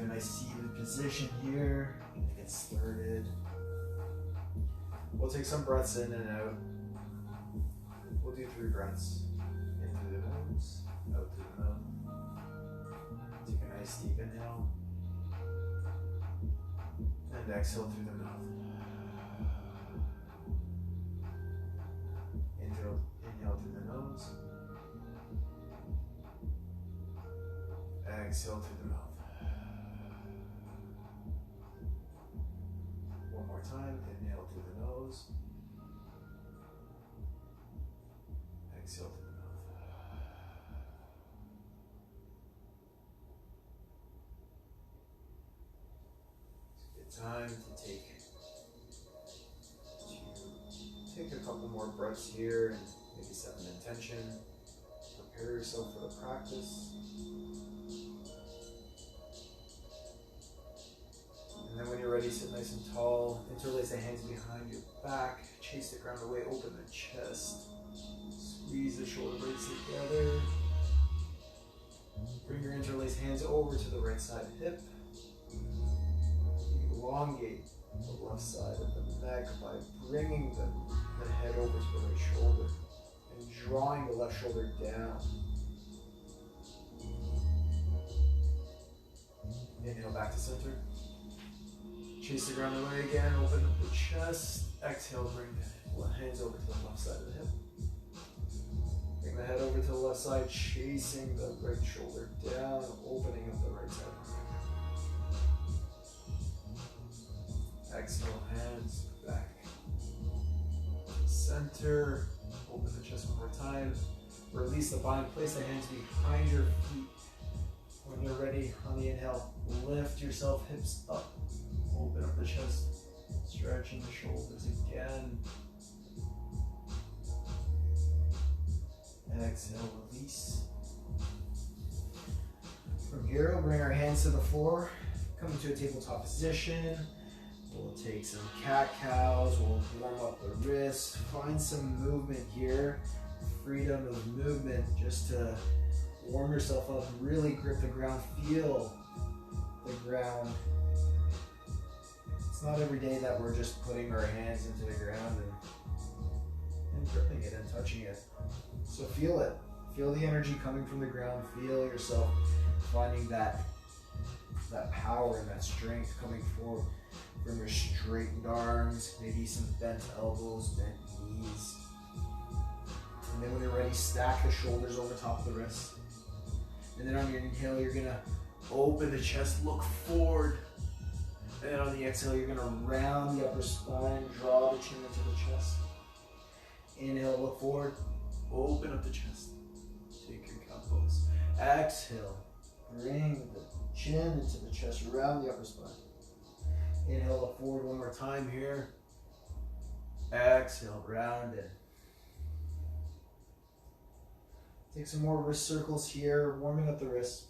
into a nice seated position here. Get started. We'll take some breaths in and out. We'll do 3 breaths. In through the nose, out through the mouth. Take a nice deep inhale. And exhale through the mouth. Inhale through the nose. Exhale through the mouth. One more time. Inhale through the nose. Exhale through the mouth. It's a good time to take a couple more breaths here and maybe set an intention. Prepare yourself for the practice. And then when you're ready, sit nice and tall. Interlace the hands behind your back. Chase the ground away. Open the chest. Squeeze the shoulder blades together. Bring your interlaced hands over to the right side hip. Elongate the left side of the neck by bringing the head over to the right shoulder and drawing the left shoulder down. Inhale back to center. Chase the ground away again. Open up the chest. Exhale, bring the hands over to the left side of the hip. Bring the head over to the left side, chasing the right shoulder down, opening up the right side of the neck. Exhale, hands back. Center. Open the chest one more time. Release the bind. Place the hands behind your feet. When you're ready, on the inhale, lift yourself, hips up. Open up the chest. Stretching the shoulders again. Exhale, release. From here, we'll bring our hands to the floor. Come into a tabletop position. We'll take some cat-cows. We'll warm up the wrists. Find some movement here. Freedom of movement just to warm yourself up. Really grip the ground. Feel the ground. It's not every day that we're just putting our hands into the ground and gripping it and touching it. So feel it. Feel the energy coming from the ground. Feel yourself finding that power and that strength coming forward from your straightened arms, maybe some bent elbows, bent knees. And then when you're ready, stack the shoulders over top of the wrists. And then on your inhale, you're gonna open the chest, look forward. And then on the exhale, you're gonna round the upper spine, draw the chin into the chest. Inhale, look forward, open up the chest. Take your cow pose. Exhale, bring the chin into the chest, round the upper spine. Inhale, look forward one more time here. Exhale, round it. Take some more wrist circles here, warming up the wrists.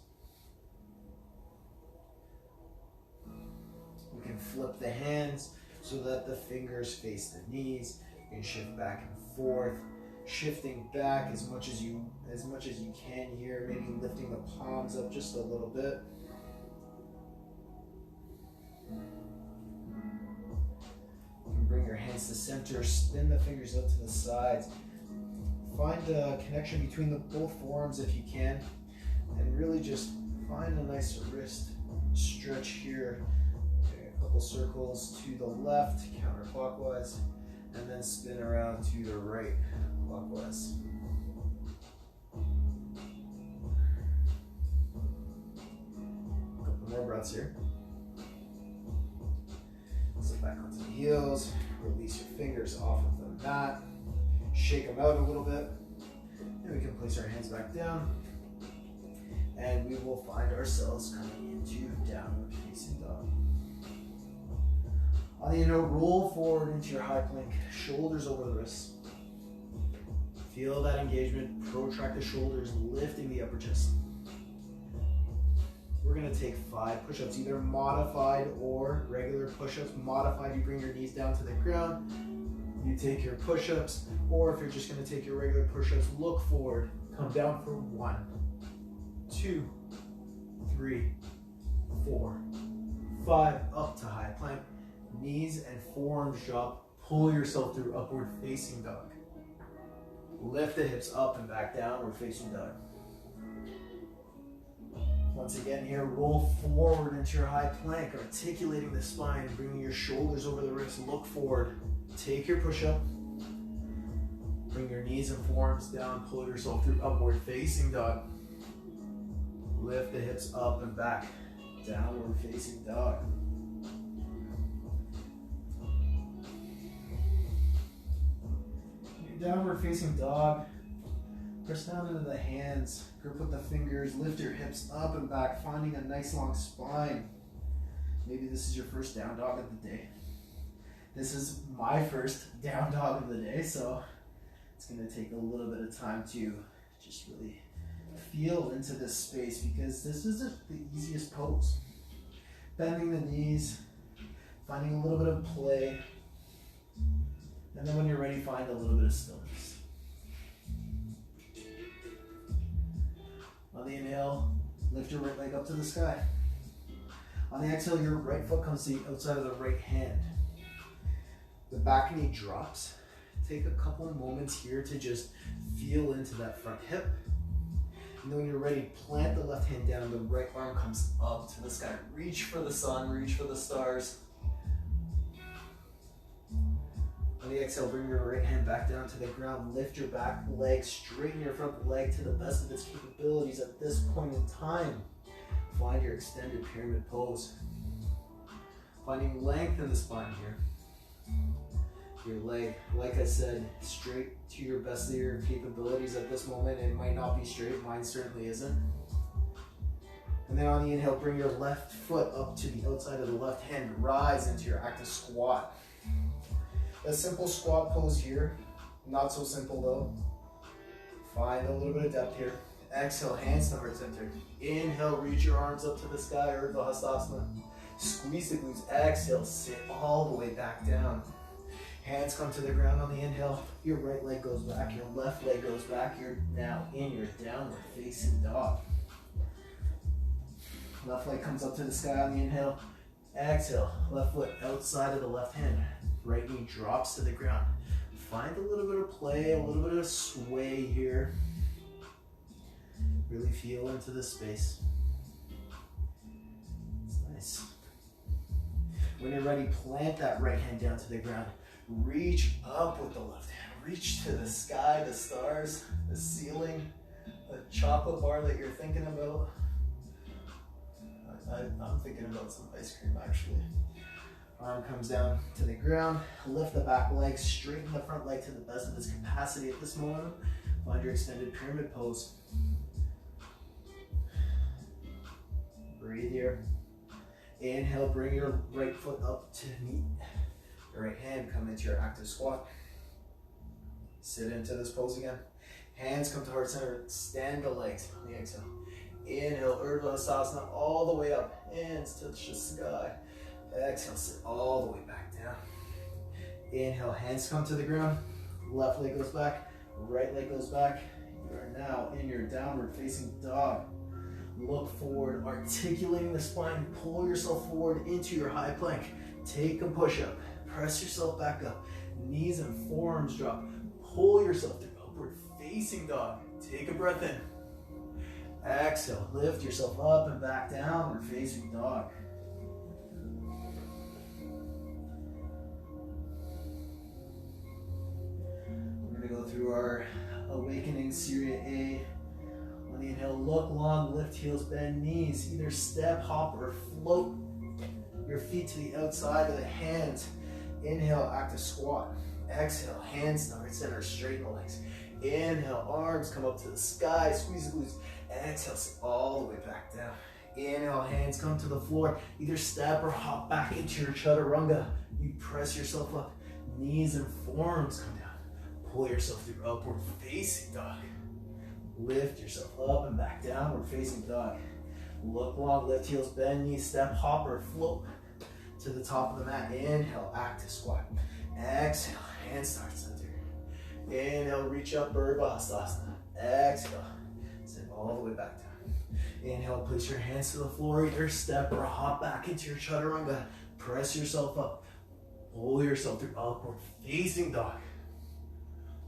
You can flip the hands so that the fingers face the knees. You can shift back and forth, shifting back as much as you can here, maybe lifting the palms up just a little bit. You can bring your hands to center, spin the fingers up to the sides. Find a connection between both forearms if you can, and really just find a nice wrist stretch here. A couple circles to the left, counterclockwise, and then spin around to the right, clockwise. A couple more breaths here. Sit back onto the heels, release your fingers off of the mat. Shake them out a little bit, and we can place our hands back down, and we will find ourselves coming into downward facing dog. On the inhale, roll forward into your high plank, shoulders over the wrists. Feel that engagement, protract the shoulders, lifting the upper chest. We're gonna take 5 push-ups, either modified or regular push-ups. Modified, you bring your knees down to the ground. You take your push-ups, or if you're just gonna take your regular push-ups, look forward, come down for 1, 2, 3, 4, 5, up to high plank. Knees and forearms drop. Pull yourself through upward facing dog. Lift the hips up and back, downward facing dog. Once again here, roll forward into your high plank, articulating the spine, bringing your shoulders over the wrists, look forward. Take your push-up. Bring your knees and forearms down, pull yourself through upward facing dog. Lift the hips up and back, downward facing dog. Your downward facing dog, press down into the hands, grip with the fingers, lift your hips up and back, finding a nice long spine. Maybe this is your first down dog of the day. This is my first down dog of the day, so it's going to take a little bit of time to just really feel into this space, because this isn't the easiest pose. Bending the knees, finding a little bit of play, and then when you're ready, find a little bit of stillness. On the inhale, lift your right leg up to the sky. On the exhale, your right foot comes to the outside of the right hand. The back knee drops. Take a couple moments here to just feel into that front hip. And then when you're ready, plant the left hand down, the right arm comes up to the sky. Reach for the sun, reach for the stars. On the exhale, bring your right hand back down to the ground. Lift your back leg, straighten your front leg to the best of its capabilities at this point in time. Find your extended pyramid pose. Finding length in the spine here. Your leg, like I said, straight to your best of your capabilities at this moment. It might not be straight, mine certainly isn't. And then on the inhale, bring your left foot up to the outside of the left hand. Rise into your active squat. A simple squat pose here, not so simple though. Find a little bit of depth here. Exhale, hands to heart center. Inhale, reach your arms up to the sky, Urdhva Hastasana. Squeeze the glutes. Exhale, sit all the way back down. Hands come to the ground on the inhale. Your right leg goes back, your left leg goes back. You're now in your downward facing dog. Left leg comes up to the sky on the inhale. Exhale, left foot outside of the left hand. Right knee drops to the ground. Find a little bit of play, a little bit of sway here. Really feel into this space. It's nice. When you're ready, plant that right hand down to the ground. Reach up with the left hand. Reach to the sky, the stars, the ceiling, the chocolate bar that you're thinking about. I'm thinking about some ice cream actually. Arm comes down to the ground. Lift the back leg, straighten the front leg to the best of its capacity at this moment. Find your extended pyramid pose. Breathe here. Inhale, bring your right foot up to meet your right hand. Come into your active squat. Sit into this pose again. Hands come to heart center. Stand the legs on the exhale. Inhale, Urdhva Hastasana all the way up. Hands touch the sky. Exhale, sit all the way back down. Inhale, hands come to the ground. Left leg goes back. Right leg goes back. You are now in your downward facing dog. Look forward, articulating the spine. Pull yourself forward into your high plank. Take a push-up. Press yourself back up. Knees and forearms drop. Pull yourself through upward facing dog. Take a breath in. Exhale, lift yourself up and back, downward facing dog. We're going to go through our Awakening Syria A. On the inhale, look long, lift heels, bend knees. Either step, hop, or float your feet to the outside of the hands. Inhale, active squat. Exhale, hands to heart center, straighten the legs. Inhale, arms come up to the sky, squeeze the glutes. Exhale, sit all the way back down. Inhale, hands come to the floor. Either step or hop back into your chaturanga. You press yourself up. Knees and forearms come down. Pull yourself through upward facing dog. Lift yourself up and back, downward facing dog. Look long, lift heels, bend knees, step, hop, or float to the top of the mat. Inhale, active squat. Exhale, hands to heart center. Inhale, reach up, Urdhva Hastasana. Exhale, sit all the way back down. Inhale, place your hands to the floor, either step or hop back into your chaturanga. Press yourself up. Pull yourself through upward facing dog.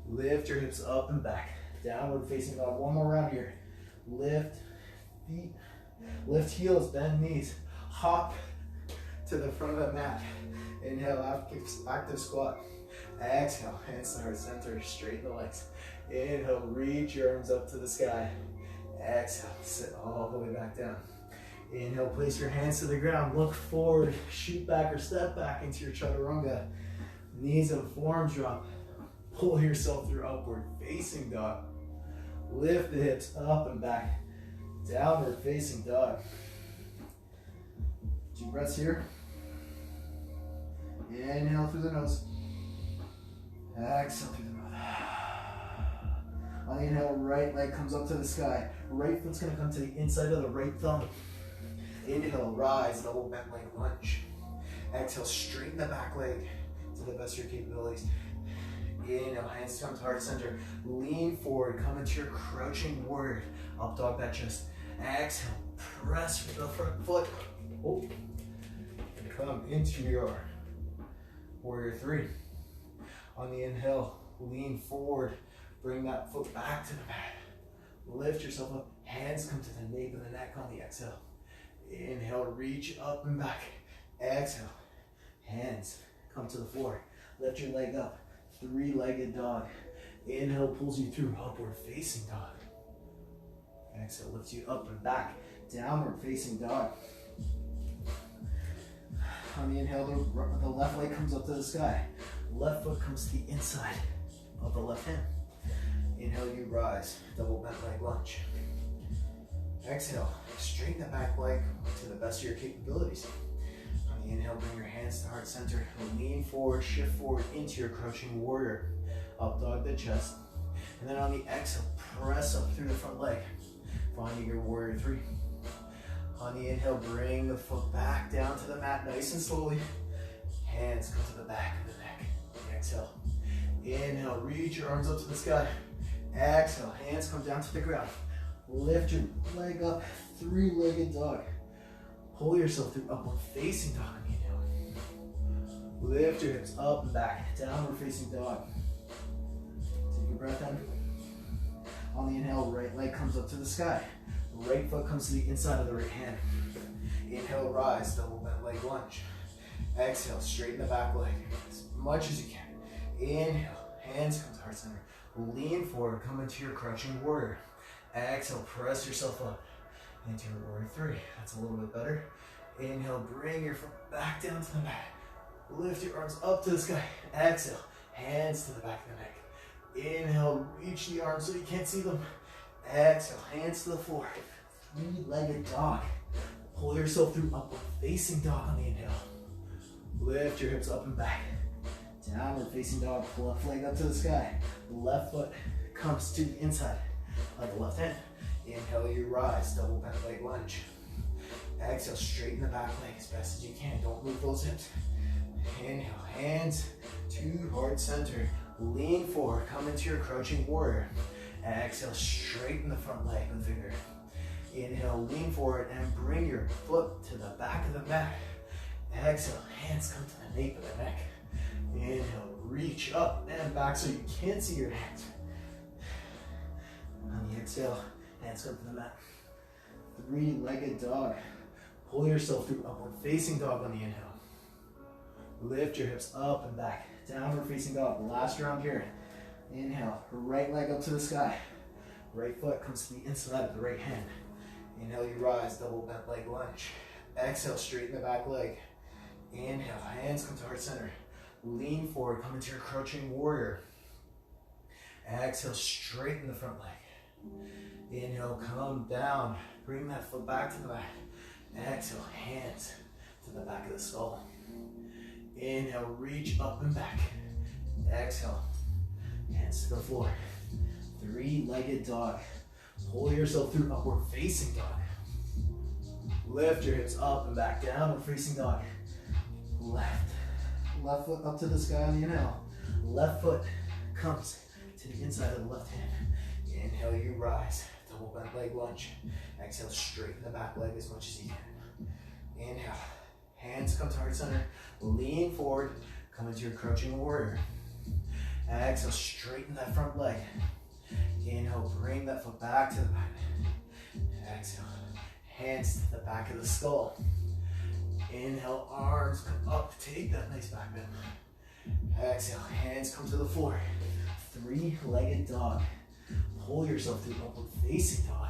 Lift your hips up and back. Downward facing dog. One more round here. Lift feet. Lift heels, bend knees. Hop to the front of the mat. Inhale, active squat. Exhale, hands to heart center, straighten the legs. Inhale, reach your arms up to the sky. Exhale, sit all the way back down. Inhale, place your hands to the ground. Look forward, shoot back or step back into your chaturanga. Knees and forearms drop. Pull yourself through upward facing dog. Lift the hips up and back. Downward facing dog. 2 breaths here. Inhale through the nose. Exhale through the mouth. On the inhale, right leg comes up to the sky. Right foot's gonna come to the inside of the right thumb. Inhale, rise, double bent leg lunge. Exhale, straighten the back leg to the best of your capabilities. Inhale, hands come to heart center. Lean forward, come into your crouching warrior. Up dog that chest. Exhale, press with the front foot. Oh. And come into your warrior 3. On the inhale, lean forward. Bring that foot back to the mat. Lift yourself up. Hands come to the nape of the neck on the exhale. Inhale, reach up and back. Exhale, hands come to the floor. Lift your leg up. 3-legged dog. Inhale pulls you through upward facing dog. Exhale lifts you up and back. Downward facing dog. On the inhale, the left leg comes up to the sky. Left foot comes to the inside of the left hand. Inhale, you rise. Double bent leg lunge. Exhale, straighten the back leg to the best of your capabilities. On the inhale, bring your hands to heart center. Lean forward, shift forward into your crouching warrior. Up dog the chest. And then on the exhale, press up through the front leg, finding your warrior 3. On the inhale, bring the foot back down to the mat nice and slowly. Hands come to the back of the neck. Exhale. Inhale, reach your arms up to the sky. Exhale, hands come down to the ground. Lift your leg up, 3-legged dog. Pull yourself through upward facing dog on the inhale. Lift your hips up and back, downward facing dog. Take a breath in. On the inhale, right leg comes up to the sky. Right foot comes to the inside of the right hand. Inhale, rise, double bent leg lunge. Exhale, straighten the back leg as much as you can. Inhale, hands come to heart center. Lean forward, come into your crouching warrior. Exhale, press yourself up into your warrior 3. That's a little bit better. Inhale, bring your foot back down to the mat. Lift your arms up to the sky. Exhale, hands to the back of the neck. Inhale, reach the arms so you can't see them. Exhale, hands to the floor. 3-legged dog. Pull yourself through upward facing dog on the inhale. Lift your hips up and back. Downward facing dog. Left leg up to the sky. Left foot comes to the inside of the left hand. Inhale, you rise. Double bent leg lunge. Exhale, straighten the back leg as best as you can. Don't move those hips. Inhale, hands to heart center. Lean forward, come into your crouching warrior. Exhale, straighten the front leg with vigor. Inhale, lean forward and bring your foot to the back of the mat. Exhale, hands come to the nape of the neck. Inhale, reach up and back so you can't see your hands. On the exhale, hands come to the mat. 3-legged dog. Pull yourself through upward facing dog on the inhale. Lift your hips up and back. Downward facing dog. Last round here. Inhale, right leg up to the sky. Right foot comes to the inside of the right hand. Inhale, you rise, double bent leg lunge. Exhale, straighten the back leg. Inhale, hands come to heart center. Lean forward, come into your crouching warrior. Exhale, straighten the front leg. Inhale, come down. Bring that foot back to the mat. Exhale, hands to the back of the skull. Inhale, reach up and back. Exhale, hands to the floor. 3-legged dog. Pull yourself through upward facing dog. Lift your hips up and back. Downward facing dog. Left foot up to the sky on the inhale. Left foot comes to the inside of the left hand. Inhale, you rise. Full bent leg lunge. Exhale, straighten the back leg as much as you can. Inhale. Hands come to heart center. Lean forward. Come into your crouching warrior. Exhale, straighten that front leg. Inhale, bring that foot back to the back. Exhale, hands to the back of the skull. Inhale, arms come up. Take that nice back bend. Exhale, hands come to the floor. Three-legged dog. Pull yourself through upward facing dog.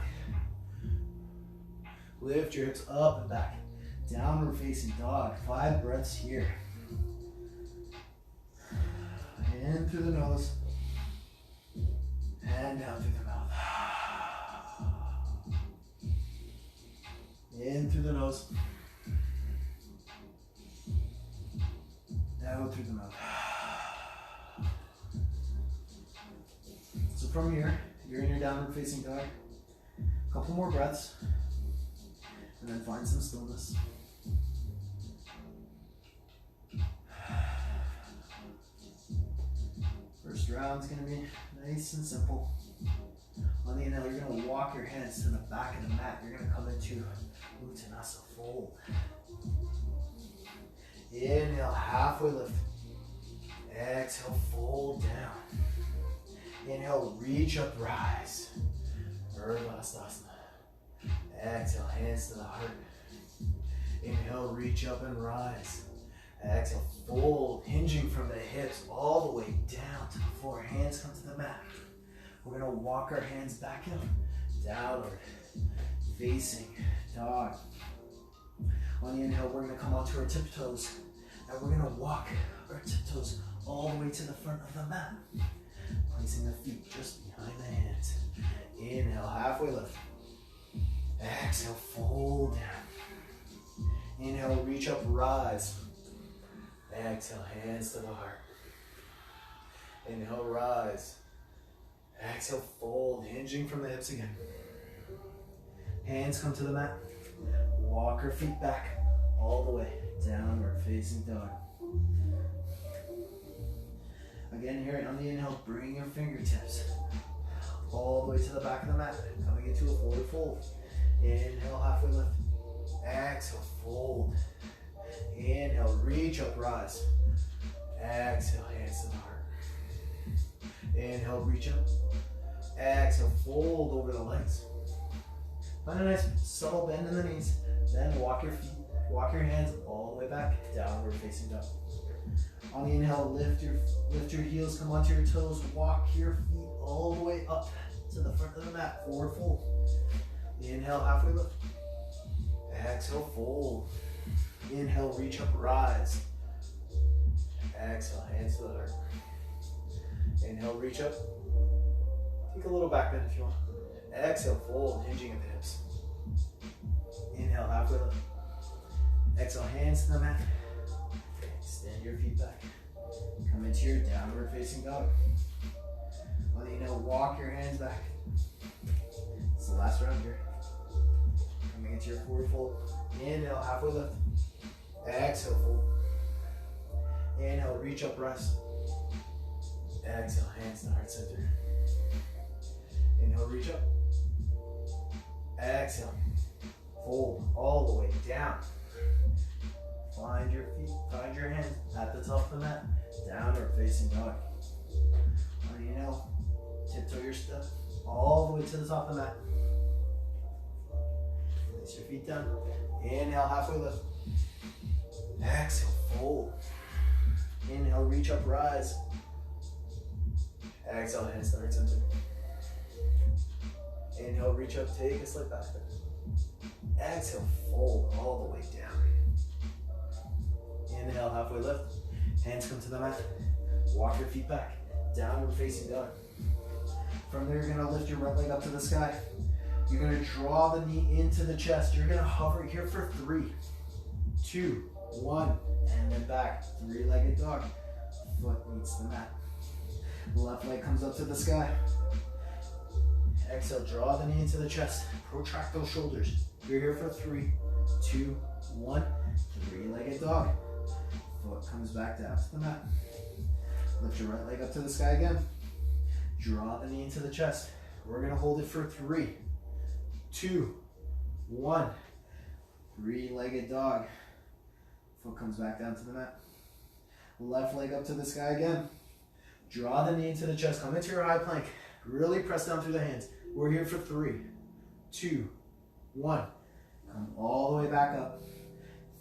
Lift your hips up and back. Downward facing dog. 5 breaths here. In through the nose. And down through the mouth. In through the nose. Out through the mouth. So from here, you're in your downward facing dog. A couple more breaths. And then find some stillness. First round's gonna be nice and simple. On the inhale, you're gonna walk your hands to the back of the mat. You're gonna come into Uttanasana fold. Inhale, halfway lift. Exhale, fold down. Inhale, reach up, rise. Urdhva. Exhale, hands to the heart. Inhale, reach up and rise. Exhale, fold, hinging from the hips all the way down to the floor. Hands come to the mat. We're gonna walk our hands back in, downward, facing dog. On the inhale, we're gonna come onto our tiptoes, and we're gonna walk our tiptoes all the way to the front of the mat, placing the feet just behind the hands. Inhale, halfway lift. Exhale, fold down. Inhale, reach up, rise. Exhale, hands to the heart. Inhale, rise. Exhale, fold, hinging from the hips again. Hands come to the mat. Walk our feet back all the way, downward facing dog. Again, here on the inhale, bring your fingertips all the way to the back of the mat, coming into a forward fold. Inhale, halfway lift. Exhale, fold. Inhale, reach up, rise. Exhale, hands to the heart. Inhale, reach up. Exhale, fold over the legs. Find a nice subtle bend in the knees. Then walk your feet, walk your hands all the way back, downward facing dog. On the inhale, lift your heels, come onto your toes, walk your feet all the way up to the front of the mat, forward fold. Inhale, halfway lift. Exhale, fold. Inhale, reach up, rise. Exhale, hands to the heart. Inhale, reach up. Take a little back bend if you want. Exhale, fold, hinging at the hips. Inhale, halfway lift. Exhale, hands to the mat. Extend your feet back. Come into your downward facing dog. On the inhale, walk your hands back. It's the last round here. Coming into your forward fold. Inhale, halfway lift. Exhale, fold. Inhale, reach up, rise. Exhale, hands to heart center. Inhale, reach up. Exhale, fold all the way down. Find your feet, find your hands at the top of the mat. Downward facing dog. On the inhale, tiptoe your step all the way to the top of the mat. Place your feet down. Inhale, halfway lift. Exhale, fold. Inhale, reach up, rise. Exhale, hands to heart center. Inhale, reach up, take a slight back bend. Exhale, fold all the way down. Inhale, halfway lift. Hands come to the mat. Walk your feet back. Downward facing dog. From there, you're gonna lift your right leg up to the sky. You're gonna draw the knee into the chest. You're gonna hover here for 3, 2, 1, and then back. 3-legged dog. Foot meets the mat. Left leg comes up to the sky. Exhale, draw the knee into the chest. Protract those shoulders. You're here for 3, 2, 1. 3-legged dog. Foot comes back down to the mat. Lift your right leg up to the sky again. Draw the knee into the chest. We're gonna hold it for 3, 2, 1. Three-legged dog. Foot comes back down to the mat. Left leg up to the sky again. Draw the knee into the chest. Come into your high plank. Really press down through the hands. We're here for 3, 2, 1. Come all the way back up.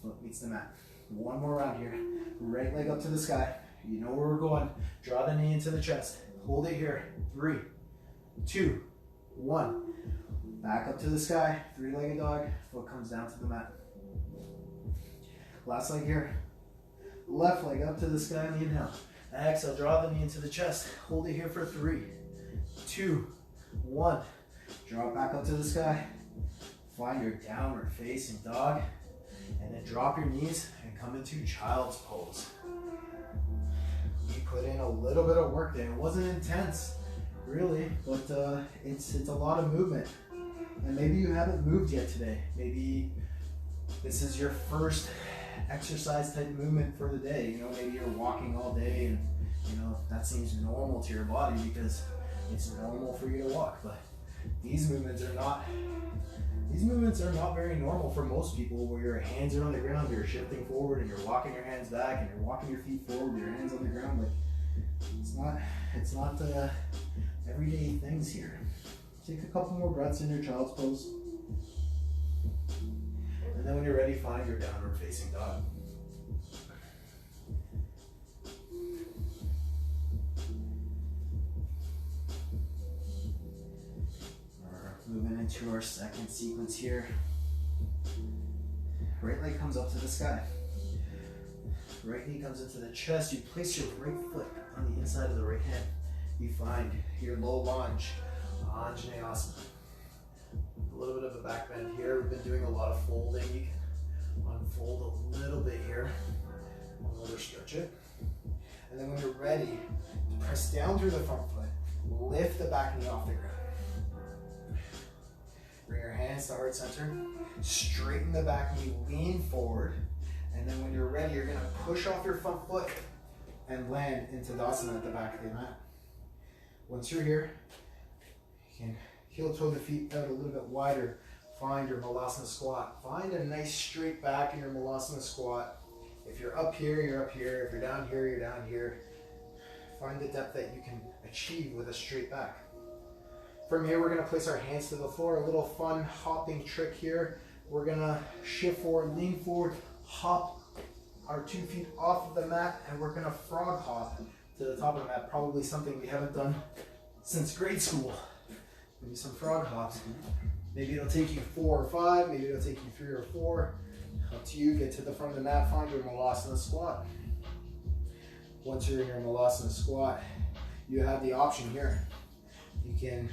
Foot meets the mat. One more round here. Right leg up to the sky. You know where we're going. Draw the knee into the chest. Hold it here. 3, 2, 1. Back up to the sky. Three-legged dog. Foot comes down to the mat. Last leg here. Left leg up to the sky on the inhale. Exhale, draw the knee into the chest. Hold it here for 3, 2, 1. Draw it back up to the sky. Find your downward facing dog. And then drop your knees and come into child's pose. We put in a little bit of work there. It wasn't intense, really, but it's a lot of movement. And maybe you haven't moved yet today. Maybe this is your first exercise type movement for the day. You know, maybe you're walking all day and, you know, that seems normal to your body because it's normal for you to walk. But these movements are not very normal for most people, where your hands are on the ground, you're shifting forward and you're walking your hands back and you're walking your feet forward with your hands on the ground. Like, it's not everyday things here. Take a couple more breaths in your child's pose. And then when you're ready, find your downward facing dog. We're moving into our second sequence here. Right leg comes up to the sky. Right knee comes into the chest. You place your right foot on the inside of the right hand. You find your low lunge, Anjaneyasana. A little bit of a back bend here. We've been doing a lot of folding. You can unfold a little bit here. Another stretch it. And then when you're ready, press down through the front foot. Lift the back knee off the ground. Bring your hands to heart center. Straighten the back knee, lean forward. And then when you're ready, you're gonna push off your front foot and land into Tadasana at the back of the mat. Once you're here, you can heel toe the feet out a little bit wider. Find your Malasana squat. Find a nice straight back in your Malasana squat. If you're up here, you're up here. If you're down here, you're down here. Find the depth that you can achieve with a straight back. From here, we're gonna place our hands to the floor. A little fun hopping trick here. We're gonna shift forward, lean forward, hop our 2 feet off of the mat, and we're gonna frog hop to the top of the mat. Probably something we haven't done since grade school. Maybe some frog hops. Maybe it'll take you 4 or 5, maybe it'll take you 3 or 4. Up to you. Get to the front of the mat, find your Malasana squat. Once you're in your Malasana squat, you have the option here. You can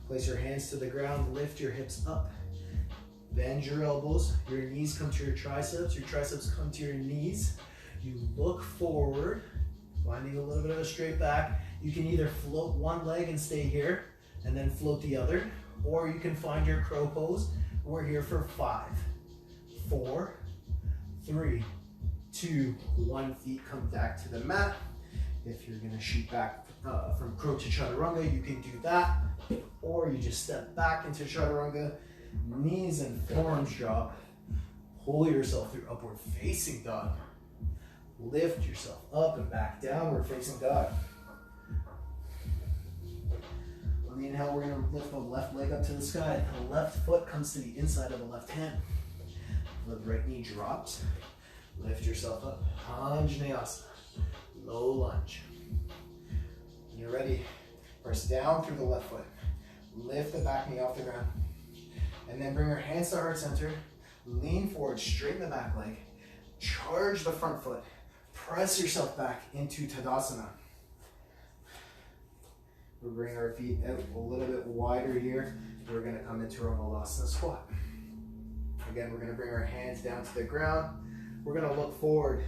place your hands to the ground, lift your hips up, bend your elbows, your knees come to your triceps come to your knees. You look forward, finding a little bit of a straight back. You can either float one leg and stay here, and then float the other, or you can find your crow pose. We're here for 5, 4, 3, 2, 1. Feet come back to the mat. If you're gonna shoot back from crow to chaturanga, you can do that, or you just step back into chaturanga, knees and forearms drop, pull yourself through upward facing dog, lift yourself up and back, downward facing dog. On the inhale, we're going to lift the left leg up to the sky. The left foot comes to the inside of the left hand. The right knee drops. Lift yourself up. Anjaneyasana. Low lunge. When you're ready, press down through the left foot. Lift the back knee off the ground. And then bring your hands to heart center. Lean forward, straighten the back leg. Charge the front foot. Press yourself back into Tadasana. We'll bring our feet out a little bit wider here. We're going to come into our Malasana squat. Again, we're going to bring our hands down to the ground. We're going to look forward,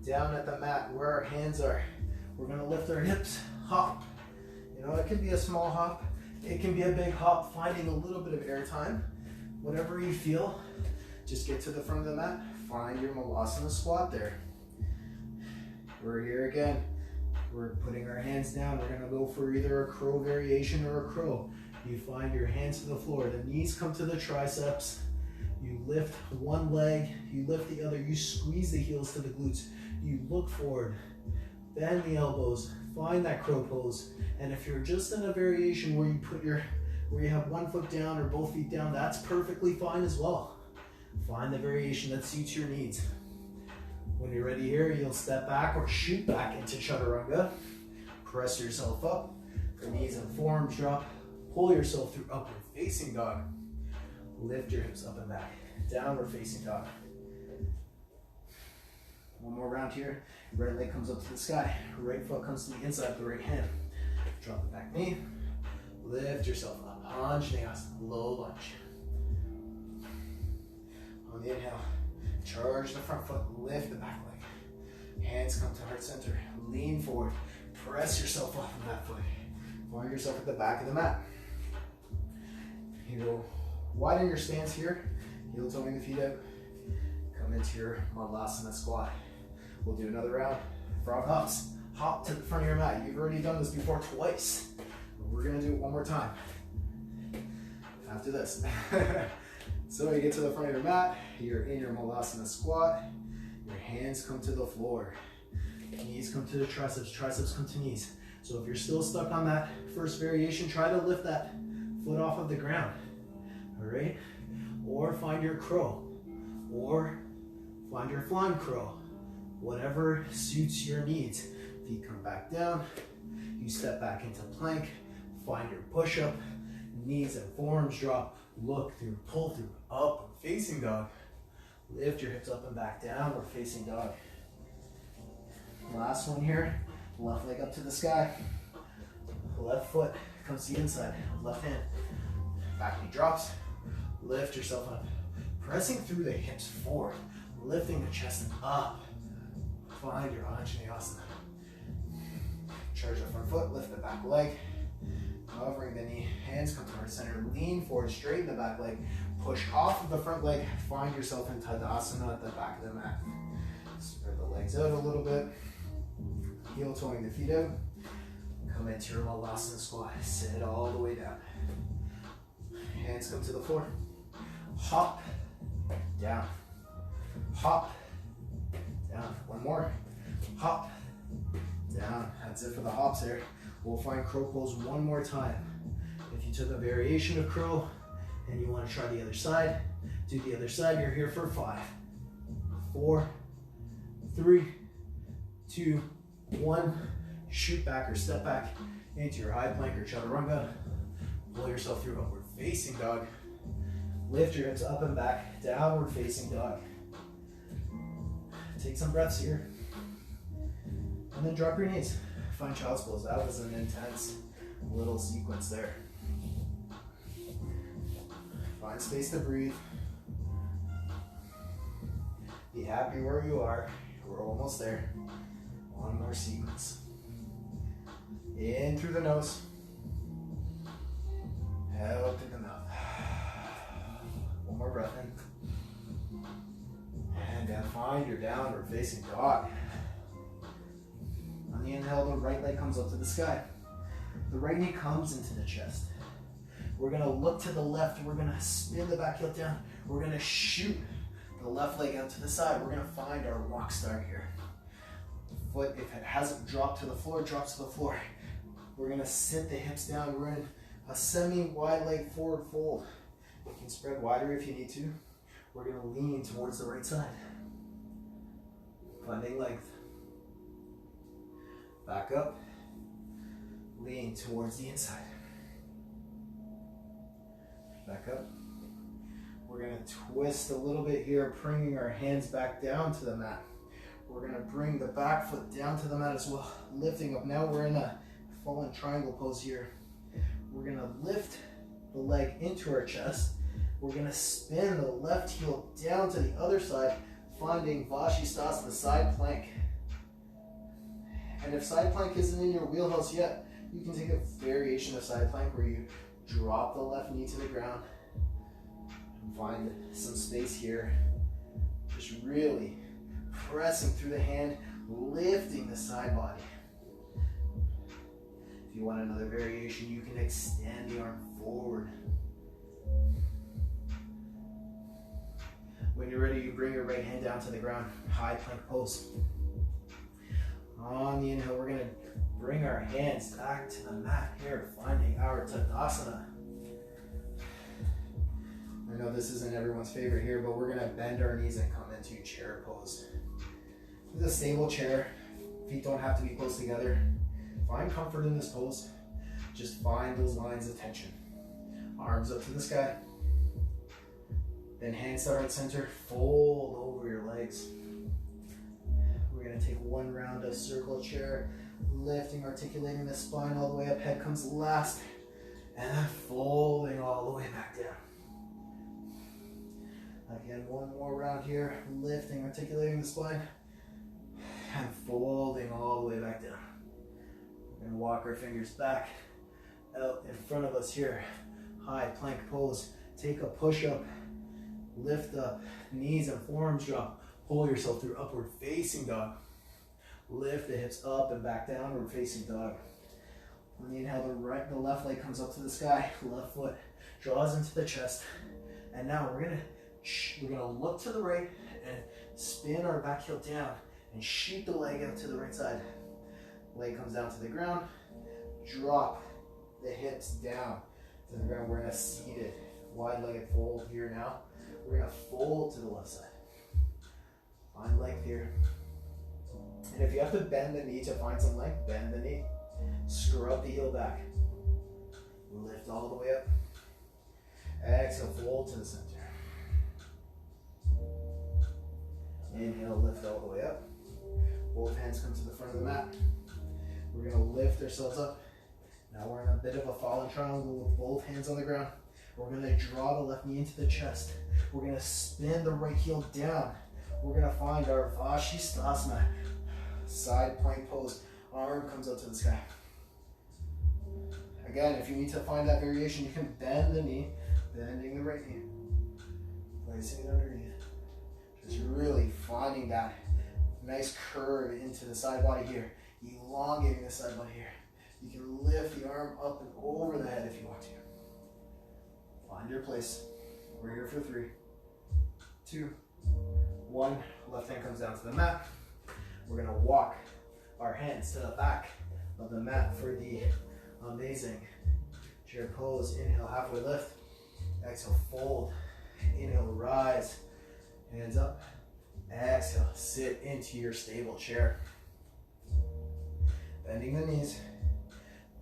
down at the mat where our hands are. We're going to lift our hips, hop. You know, it can be a small hop. It can be a big hop, finding a little bit of air time. Whatever you feel, just get to the front of the mat. Find your Malasana squat there. We're here again. We're putting our hands down. We're gonna go for either a crow variation or a crow. You find your hands to the floor. The knees come to the triceps. You lift one leg, you lift the other, you squeeze the heels to the glutes. You look forward, bend the elbows, find that crow pose. And if you're just in a variation where you have one foot down or both feet down, that's perfectly fine as well. Find the variation that suits your needs. When you're ready here, you'll step back or shoot back into chaturanga. Press yourself up, the knees and forearms drop. Pull yourself through upward facing dog. Lift your hips up and back. Downward facing dog. One more round here. Right leg comes up to the sky. Right foot comes to the inside of the right hand. Drop the back knee. Lift yourself up. Anjaneyasana, low lunge. On the inhale, charge the front foot, lift the back leg. Hands come to heart center. Lean forward. Press yourself off of that foot. Find yourself at the back of the mat. You go widen your stance here. Heel toeing the feet out. Come into your Malasana squat. We'll do another round. Frog hops. Hop to the front of your mat. You've already done this before twice. We're gonna do it one more time after this. So you get to the front of your mat, you're in your Malasana squat, your hands come to the floor, knees come to the triceps, triceps come to knees. So if you're still stuck on that first variation, try to lift that foot off of the ground, all right? Or find your crow, or find your flying crow, whatever suits your needs. Feet come back down, you step back into plank, find your push-up, knees and forearms drop, look through, pull through, upward facing dog. Lift your hips up and back, downward facing dog. Last one here, left leg up to the sky. Left foot comes to the inside, left hand. Back knee drops, lift yourself up. Pressing through the hips forward, lifting the chest up. Find your Anjaneyasana. Charge the front foot, lift the back leg. Covering the knee, hands come to heart center, lean forward, straighten the back leg, push off of the front leg, find yourself in Tadasana at the back of the mat. Spread the legs out a little bit, heel toeing the feet out, come into your Malasana squat, sit all the way down. Hands come to the floor, hop, down, hop, down, one more, hop, down. That's it for the hops there. We'll find crow pose one more time. If you took a variation of crow and you want to try the other side, do the other side. You're here for 5, 4, 3, 2, 1. Shoot back or step back into your high plank or chaturanga. Pull yourself through upward facing dog. Lift your hips up and back, downward facing dog. Take some breaths here. And then drop your knees. Find child's pose. That was an intense little sequence there. Find space to breathe. Be happy where you are. We're almost there. One more sequence. In through the nose. Out through the mouth. One more breath in. And then find your downward facing dog. On the inhale, the right leg comes up to the sky. The right knee comes into the chest. We're gonna look to the left. We're gonna spin the back heel down. We're gonna shoot the left leg out to the side. We're gonna find our rock star here. The foot, if it hasn't dropped to the floor, drops to the floor. We're gonna sit the hips down. We're in a semi-wide leg forward fold. You can spread wider if you need to. We're gonna lean towards the right side. Finding length. Back up, lean towards the inside. Back up. We're gonna twist a little bit here, bringing our hands back down to the mat. We're gonna bring the back foot down to the mat as well, lifting up. Now we're in a fallen triangle pose here. We're gonna lift the leg into our chest. We're gonna spin the left heel down to the other side, finding Vashisthasana, side plank. And if side plank isn't in your wheelhouse yet, you can take a variation of side plank where you drop the left knee to the ground and find some space here. Just really pressing through the hand, lifting the side body. If you want another variation, you can extend the arm forward. When you're ready, you bring your right hand down to the ground, high plank pose. On the inhale, we're gonna bring our hands back to the mat here, finding our Tadasana. I know this isn't everyone's favorite here, but we're gonna bend our knees and come into chair pose. This is a stable chair. Feet don't have to be close together. Find comfort in this pose. Just find those lines of tension. Arms up to the sky. Then hands to heart center. Fold over your legs. We're gonna take one round of circle chair. Lifting, articulating the spine all the way up. Head comes last. And then folding all the way back down. Again, one more round here. Lifting, articulating the spine. And folding all the way back down. We're gonna walk our fingers back out in front of us here. High plank pose. Take a push up. Lift up. Knees and forearms drop. Pull yourself through upward facing dog. Lift the hips up and back, downward facing dog. On the inhale, the left leg comes up to the sky. Left foot draws into the chest. And now we're gonna look to the right and spin our back heel down and shoot the leg out to the right side. Leg comes down to the ground. Drop the hips down to the ground. We're in a seated wide-legged fold here now. We're gonna fold to the left side. Find length here. And if you have to bend the knee to find some length, bend the knee. Scrub the heel back. Lift all the way up. Exhale, fold to the center. Inhale, lift all the way up. Both hands come to the front of the mat. We're gonna lift ourselves up. Now we're in a bit of a fallen triangle with both hands on the ground. We're gonna draw the left knee into the chest. We're gonna spin the right heel down. We're gonna find our Vashisthasana. Side plank pose. Arm comes up to the sky. Again, if you need to find that variation, you can bend the knee, bending the right knee, placing it underneath. Just really finding that nice curve into the side body here, elongating the side body here. You can lift the arm up and over the head if you want to. Find your place. We're here for 3, 2, 1. Left hand comes down to the mat. We're gonna walk our hands to the back of the mat for the amazing chair pose. Inhale, halfway lift. Exhale, fold. Inhale, rise. Hands up. Exhale, sit into your stable chair. Bending the knees,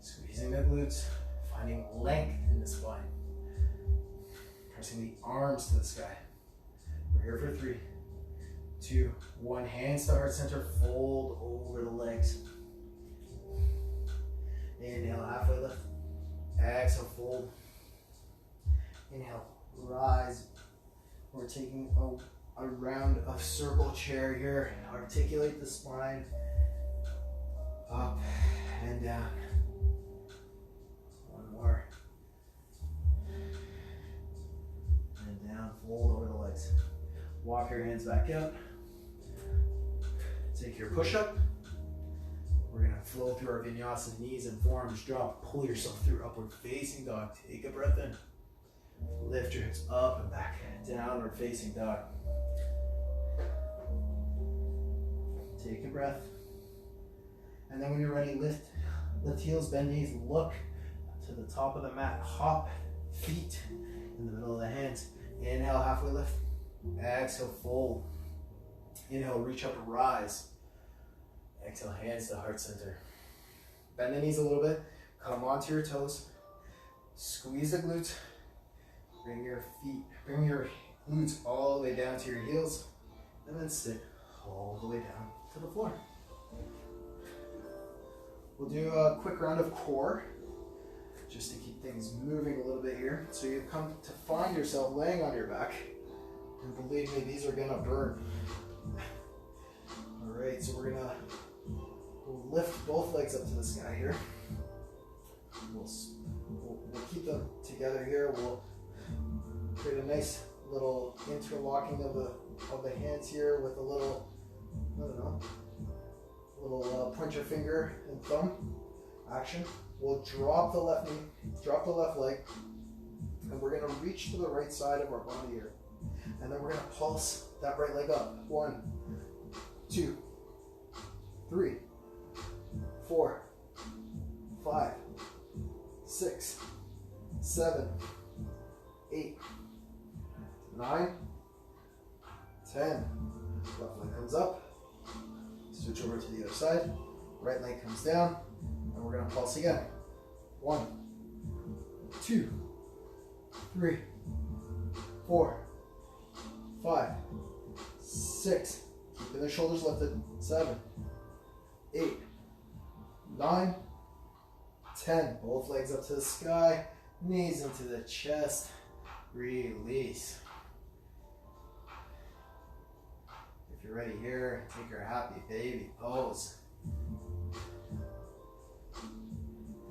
squeezing the glutes, finding length in the spine. Pressing the arms to the sky. We're here for 3, 2, 1. Hands to heart center, fold over the legs. Inhale, halfway lift. Exhale, fold. Inhale, rise. We're taking a round of circle chair here. Articulate the spine. Up and down. One more. And down, fold over the legs. Walk your hands back out. Take your push-up. We're gonna flow through our vinyasa, knees and forearms drop. Pull yourself through upward facing dog. Take a breath in. Lift your hips up and back. Downward facing dog. Take a breath. And then when you're ready, lift heels, bend knees, look to the top of the mat. Hop feet in the middle of the hands. Inhale, halfway lift. Exhale, fold. Inhale, reach up, rise. Exhale, hands to heart center. Bend the knees a little bit. Come onto your toes. Squeeze the glutes. Bring your glutes all the way down to your heels. And then sit all the way down to the floor. We'll do a quick round of core, just to keep things moving a little bit here. So you come to find yourself laying on your back. And believe me, these are gonna burn. All right, so we'll lift both legs up to the sky here. We'll keep them together here. We'll create a nice little interlocking of the hands here with a little, I don't know, little pointer finger and thumb action. We'll drop the left knee, drop the left leg, And we're gonna reach to the right side of our body here. And then we're gonna pulse that right leg up. 1, 2, 3, 4, 5, 6, 7, 8, 9, 10. Left leg comes up. Switch over to the other side. Right leg comes down. And we're going to pulse again. 1, 2, 3, 4, 5, 6. Keeping the shoulders lifted. 7, 8, 9, 10. Both legs up to the sky. Knees into the chest. Release. If you're ready here, take your happy baby pose.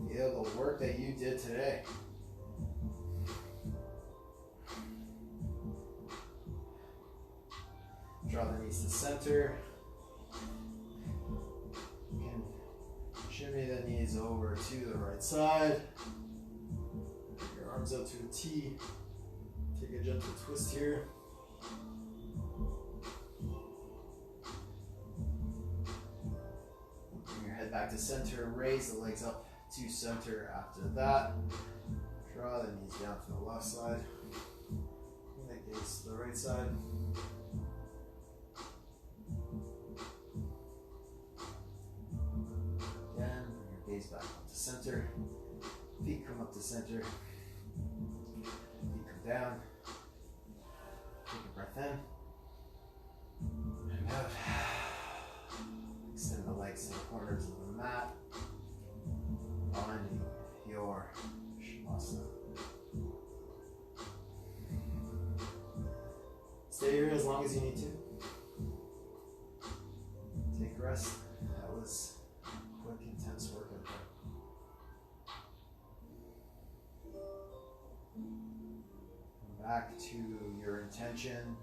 Feel the work that you did today. Draw the knees to center. You can shimmy the knees over to the right side. Your arms out to a T. Take a gentle twist here. Bring your head back to center. Raise the legs up to center after that. Draw the knees down to the left side. Bring the gaze to the right side. Again, bring your gaze back up to center. Feet come up to center. Feet come down. Take a breath in. And out. Extend the legs to the corners of the mat. Finding your Shavasana. Stay here as long as you need to. Take a rest. That was a quick, intense workout there. Come back to your intention.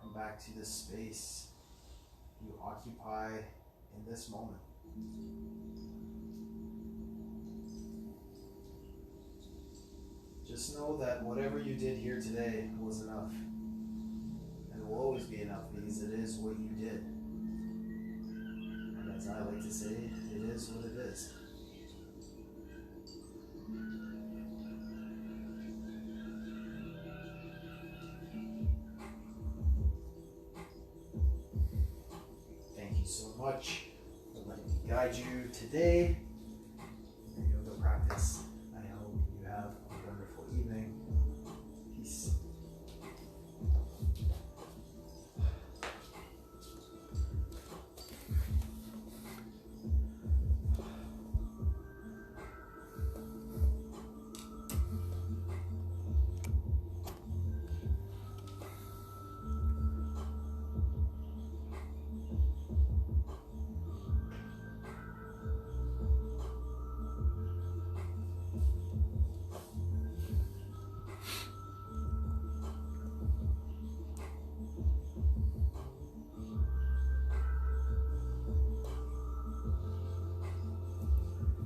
Come back to the space you occupy in this moment. Just know that whatever you did here today was enough. And will always be enough because it is what you did. And as I like to say, it is what it is. Thank you so much for letting me guide you today in your yoga practice. I hope you have a wonderful evening. Peace.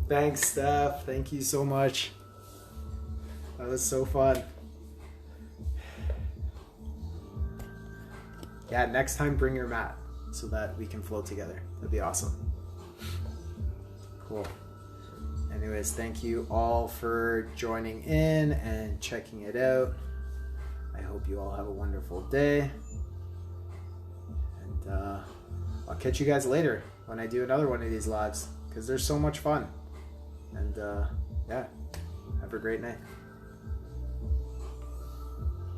Thanks, Steph. Thank you so much. That was so fun. Yeah, next time bring your mat so that we can flow together. That'd be awesome. Cool. Anyways, thank you all for joining in and checking it out. I hope you all have a wonderful day. And I'll catch you guys later when I do another one of these lives because they're so much fun. And yeah, have a great night.